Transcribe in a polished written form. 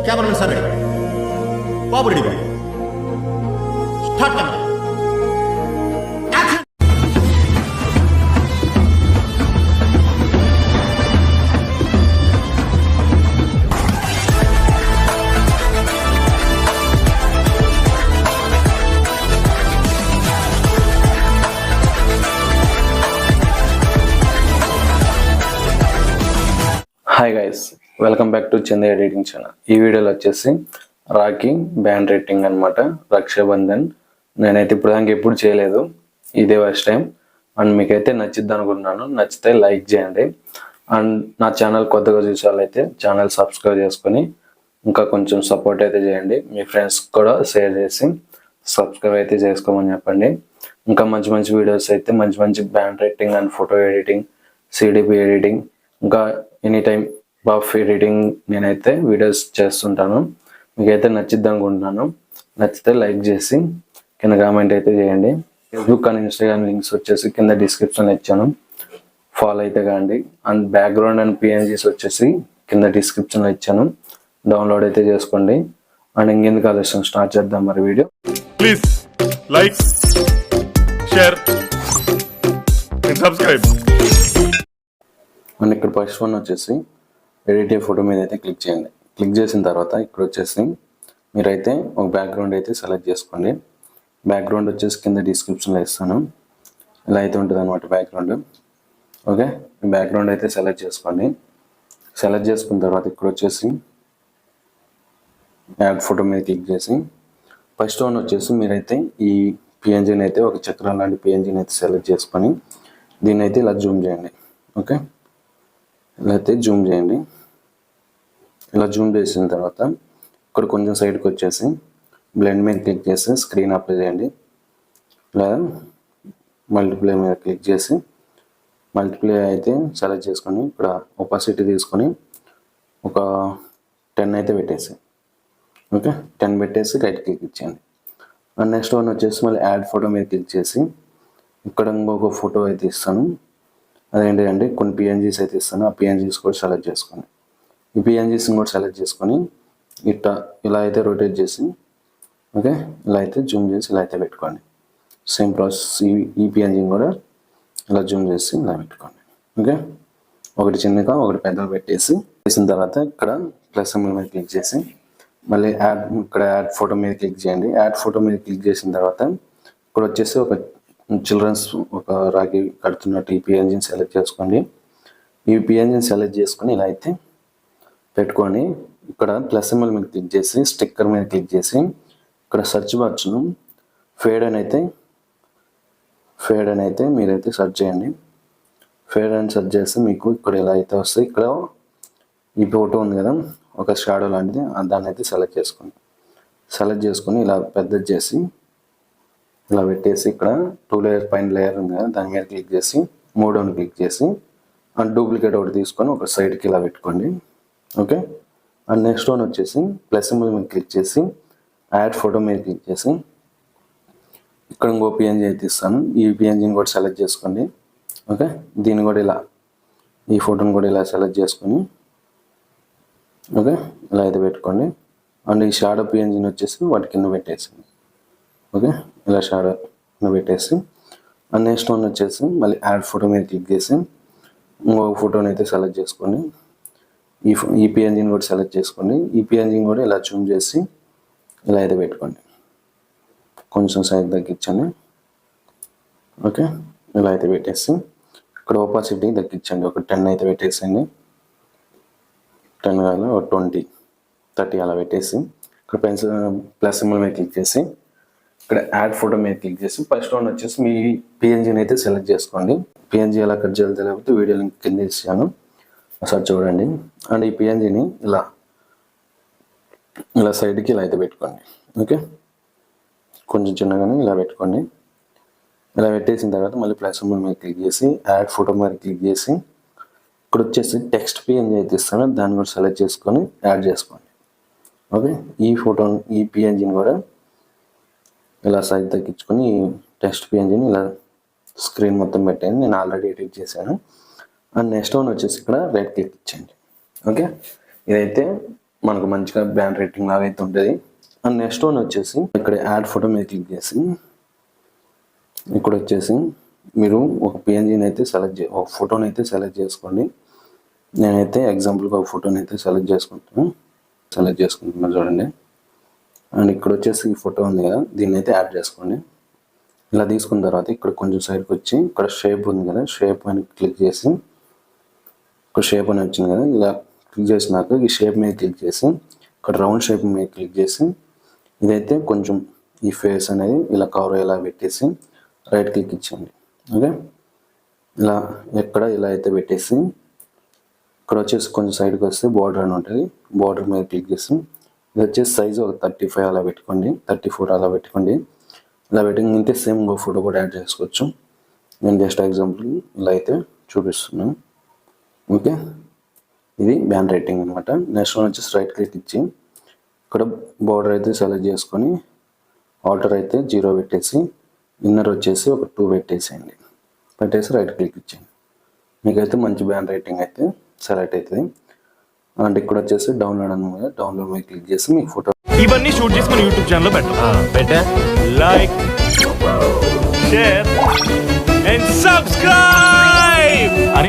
Cameraman sir ready, బాబు ready, start camera. Hi guys, welcome back to చందే editing channel. ఈ వీడియోలో వచ్చేసి రాఖీ బ్యాండ్ రేటింగ్ అనమాట, రక్షాబంధన్. నేనైతే ఇప్పుడు దానికి ఎప్పుడు చేయలేదు, ఇదే ఫస్ట్ టైం. అండ్ మీకైతే నచ్చిద్ది అనుకుంటున్నాను. నచ్చితే లైక్ చేయండి. అండ్ నా ఛానల్ కొత్తగా చూసారైతే ఛానల్ సబ్స్క్రైబ్ చేసుకొని ఇంకా కొంచెం సపోర్ట్ అయితే చేయండి. మీ ఫ్రెండ్స్ కూడా షేర్ చేసి సబ్స్క్రైబ్ అయితే చేసుకోమని చెప్పండి. ఇంకా మంచి మంచి వీడియోస్ అయితే మంచి band rating and photo editing, CDP editing, ఇంకా ఎనీ టైం బఫ్ ఎడిటింగ్ నేనైతే వీడియోస్ చేస్తుంటాను. మీకైతే నచ్చిద్ది అనుకుంటున్నాను. నచ్చితే లైక్ చేసి కింద కామెంట్ అయితే చేయండి. ఫేస్బుక్ అండ్ ఇన్స్టాగ్రామ్ లింక్స్ వచ్చేసి కింద డిస్క్రిప్షన్లో ఇచ్చాను, ఫాలో అయితే కాండి. అండ్ బ్యాక్గ్రౌండ్ అండ్ పిఎన్జీస్ వచ్చేసి కింద డిస్క్రిప్షన్లో ఇచ్చాను, డౌన్లోడ్ అయితే చేసుకోండి. అండ్ ఇంకెందుకు ఆలస్యం, స్టార్ట్ చేద్దాం మరి video. Please like, share and subscribe. And ఇక్కడ ఫస్ట్ వన్ వచ్చేసి ఎడిట్ ఏ ఫోటో మీద అయితే క్లిక్ చేయండి. క్లిక్ చేసిన తర్వాత ఇక్కడ వచ్చేసి మీరైతే ఒక బ్యాక్గ్రౌండ్ అయితే సెలెక్ట్ చేసుకోండి. బ్యాక్గ్రౌండ్ వచ్చేసి కింద డిస్క్రిప్షన్లో ఇస్తాను. ఇలా అయితే ఉంటుంది అనమాట బ్యాక్గ్రౌండ్. ఓకే, బ్యాక్గ్రౌండ్ అయితే సెలెక్ట్ చేసుకోండి. సెలెక్ట్ చేసుకున్న తర్వాత ఇక్కడ వచ్చేసి యాడ్ ఫోటో మీద క్లిక్ చేసి ఫస్ట్ వన్ వచ్చేసి మీరైతే ఈ పిఎన్జీని అయితే ఒక చక్రం లాంటి పిఎన్జీని అయితే సెలెక్ట్ చేసుకొని దీన్ని అయితే ఇలా జూమ్ చేయండి. ఓకే, ఇలా అయితే జూమ్ చేయండి. ఇలా జూమ్ చేసిన తర్వాత ఇక్కడ కొంచెం సైడ్కి వచ్చేసి బ్లెండ్ మీద క్లిక్ చేసి స్క్రీన్ అప్లై చేయండి. లేదా మల్టిప్లై మీద క్లిక్ చేసి మల్టిప్లై అయితే సెలెక్ట్ చేసుకొని ఇక్కడ ఒపాసిటీ తీసుకొని ఒక 10 అయితే పెట్టేసి, ఓకే 10 పెట్టేసి రైట్ క్లిక్ ఇచ్చేయండి. అండ్ నెక్స్ట్ వన్ వచ్చేసి మళ్ళీ యాడ్ ఫోటో మీద క్లిక్ చేసి ఇక్కడ ఇంకొక ఫోటో అయితే ఇస్తాను. అదేంటంటే కొన్ని పిఎన్జీస్ అయితే ఇస్తాను. ఆ పిఎన్జీస్ కూడా సెలెక్ట్ చేసుకోండి. ఈ పిఎన్జీస్ని కూడా సెలెక్ట్ చేసుకొని ఇలా అయితే రొటేట్ చేసి, ఓకే ఇలా అయితే జూమ్ చేసి ఇలా అయితే పెట్టుకోండి. సేమ్ ప్రాసెస్ ఈ పిఎన్జీని కూడా ఇలా జూమ్ చేసి ఇలా పెట్టుకోండి. ఓకే, ఒకటి చిన్నగా ఒకటి పెద్దగా పెట్టేసి చేసిన తర్వాత ఇక్కడ ప్లస్ సింబల్ మీద క్లిక్ చేసి మళ్ళీ ఇక్కడ యాడ్ ఫోటో మీద క్లిక్ చేయండి. యాడ్ ఫోటో మీద క్లిక్ చేసిన తర్వాత ఇక్కడ వచ్చేసి ఒక చిల్డ్రన్స్ ఒక రాఖీ కడుతున్నట్టు ఈ పిఎన్జీని సెలెక్ట్ చేసుకోండి. ఈ పిఎన్జీని సెలెక్ట్ చేసుకొని ఇలా అయితే పెట్టుకొని ఇక్కడ ప్లస్ సింబల్ మీద క్లిక్ చేసి స్టిక్కర్ మీద క్లిక్ చేసి ఇక్కడ సెర్చ్ బాక్స్ను ఫేడ్ అని అయితే మీరైతే సెర్చ్ చేయండి. ఫేడ్ అని సెర్చ్ చేస్తే మీకు ఇక్కడ ఇలా అయితే వస్తాయి. ఇక్కడ ఈ ఫోటో ఉంది కదా, ఒక షాడో లాంటిది, దాన్ని అయితే సెలెక్ట్ చేసుకోండి. సెలెక్ట్ చేసుకొని ఇలా పెద్దది చేసి ఇలా పెట్టేసి ఇక్కడ 2 లేయర్ పైన లేయర్ ఉంది కదా, దాని మీద క్లిక్ చేసి మోడోని క్లిక్ చేసి అండ్ డూప్లికేట్ ఒకటి తీసుకొని ఒక సైడ్కి ఇలా పెట్టుకోండి. ఓకే, అండ్ నెక్స్ట్ వన్ వచ్చేసి ప్లస్ సింబల్ మీద క్లిక్ చేసి యాడ్ ఫోటో మీద క్లిక్ చేసి ఇక్కడ ఇంకో పిఎన్జీ అయితే ఇస్తాను. ఈ పిఎన్జీని కూడా సెలెక్ట్ చేసుకోండి. ఓకే, దీన్ని కూడా ఇలా ఈ ఫోటోని కూడా ఇలా సెలెక్ట్ చేసుకొని ఓకే ఇలా అయితే పెట్టుకోండి. అండ్ ఈ షాడో పిఎన్జీని వచ్చేసి వాటి కింద పెట్టేసింది. ఓకే, ఇలా షాడో పెట్టేసి అండ్ నెక్స్ట్ వన్ వచ్చేసి మళ్ళీ యాడ్ ఫోటో మీద క్లిక్ చేసి ఇంకొక ఫోటోని అయితే సెలెక్ట్ చేసుకోండి. ఈ పిఎన్జీని కూడా సెలెక్ట్ చేసుకోండి. ఈ పిఎన్జీని కూడా ఇలా జూమ్ చేసి ఇలా అయితే పెట్టుకోండి. కొంచెం సైజ్ తగ్గించండి. ఓకే, ఇలా అయితే పెట్టేసి ఇక్కడ ఒపాసిటీ తగ్గించండి. ఒక 10 అయితే పెట్టేసండి. 10 కాదు, ఒక 20, 30 అలా పెట్టేసి ఇక్కడ ప్లస్ సింబల్ మీద క్లిక్ చేసి ఇక్కడ యాడ్ ఫోటో మీద క్లిక్ చేసి ఫస్ట్ వన్ వచ్చేసి మీ పిఎన్జీని అయితే సెలెక్ట్ చేసుకోండి. పిఎన్జీ ఎలా కట్ చేయాలి తెలియకపోతే వీడియో లింక్ కింద ఇచ్చాను, ఒకసారి చూడండి. అండ్ ఈ పిఎన్జీని ఇలా సైడ్కి ఇలా అయితే పెట్టుకోండి. ఓకే, కొంచెం చిన్నగానే ఇలా పెట్టుకోండి. ఇలా పెట్టేసిన తర్వాత మళ్ళీ ప్లస్ సింబల్ మీద క్లిక్ చేసి యాడ్ ఫోటో మీద క్లిక్ చేసి ఇక్కడ వచ్చేసి టెక్స్ట్ పిఎన్జీ అయితే ఇస్తాను, దాన్ని కూడా సెలెక్ట్ చేసుకొని యాడ్ చేసుకోండి. ఓకే, ఈ పిఎన్జీని కూడా ఇలా సైజ్ తగ్గించుకొని టెక్స్ట్ పిఎన్జీని ఇలా స్క్రీన్ మొత్తం పెట్టండి. నేను ఆల్రెడీ ఎడిట్ చేశాను. అండ్ నెక్స్ట్ వన్ వచ్చేసి ఇక్కడ రైట్ క్లిక్ ఇచ్చేయండి. ఓకే, ఇదైతే మనకు మంచిగా బ్రాండ్ రేటింగ్ లాగా అయితే ఉంటుంది. అండ్ నెక్స్ట్ వన్ వచ్చేసి ఇక్కడ యాడ్ ఫోటో మీద క్లిక్ చేసి ఇక్కడ వచ్చేసి మీరు ఒక పిఎన్జీని అయితే ఒక ఫోటోని అయితే సెలెక్ట్ చేసుకోండి. నేనైతే ఎగ్జాంపుల్గా ఒక ఫోటోని అయితే సెలెక్ట్ చేసుకుంటున్నాను చూడండి. అండ్ ఇక్కడ వచ్చేసి ఈ ఫోటో ఉంది కదా, దీన్ని అయితే యాడ్ చేసుకోండి. ఇలా తీసుకున్న తర్వాత ఇక్కడ కొంచెం సైడ్కి వచ్చి ఇక్కడ షేప్ ఉంది కదా, షేప్ అని క్లిక్ చేసి ఇక్కడ షేప్ అని వచ్చింది కదా, ఇలా క్లిక్ చేసినాక ఈ షేప్ మీద క్లిక్ చేసి ఇక్కడ రౌండ్ షేప్ మీద క్లిక్ చేసి ఇదైతే కొంచెం ఈ ఫేస్ అనేది ఇలా కవర్ అయ్యేలా పెట్టేసి రైట్ క్లిక్ ఇచ్చేయండి. ఓకే, ఇలా ఎక్కడ ఇలా అయితే పెట్టేసి ఇక్కడ వచ్చేసి కొంచెం సైడ్కి వస్తే బార్డర్ అని ఉంటుంది, బార్డర్ మీద క్లిక్ చేసి ఇది వచ్చేసి సైజు ఒక 35 అలా పెట్టుకోండి, 34 అలా పెట్టుకోండి. ఇలా పెట్టుకుంటే సేమ్ ఇంకో ఫోటో కూడా యాడ్ చేసుకోవచ్చు. నేను జస్ట్ ఎగ్జాంపుల్ ఇలా అయితే చూపిస్తున్నాను. ఓకే, ఇది బ్యాన్ రేటింగ్ అనమాట. నెక్స్ట్ వన్ వచ్చేసి రైట్ క్లిక్ ఇచ్చి ఇక్కడ బార్డర్ అయితే సెలెక్ట్ చేసుకొని ఆల్టర్ అయితే 0 పెట్టేసి ఇన్నర్ వచ్చేసి ఒక 2 పెట్టేసి రైట్ క్లిక్ ఇచ్చేయండి. మీకైతే మంచి బ్యాన్ రేటింగ్ అయితే సెలెక్ట్ అవుతుంది. అండ్ ఇక్కడ వచ్చేసి డౌన్లోడ్ అనమాట, డౌన్లోడ్ మీద క్లిక్ చేసి మీకు ఫోటో ఇవన్నీ షూట్ చేసి మన యూట్యూబ్ ఛానల్లో పెట్టా. Like, share and subscribe.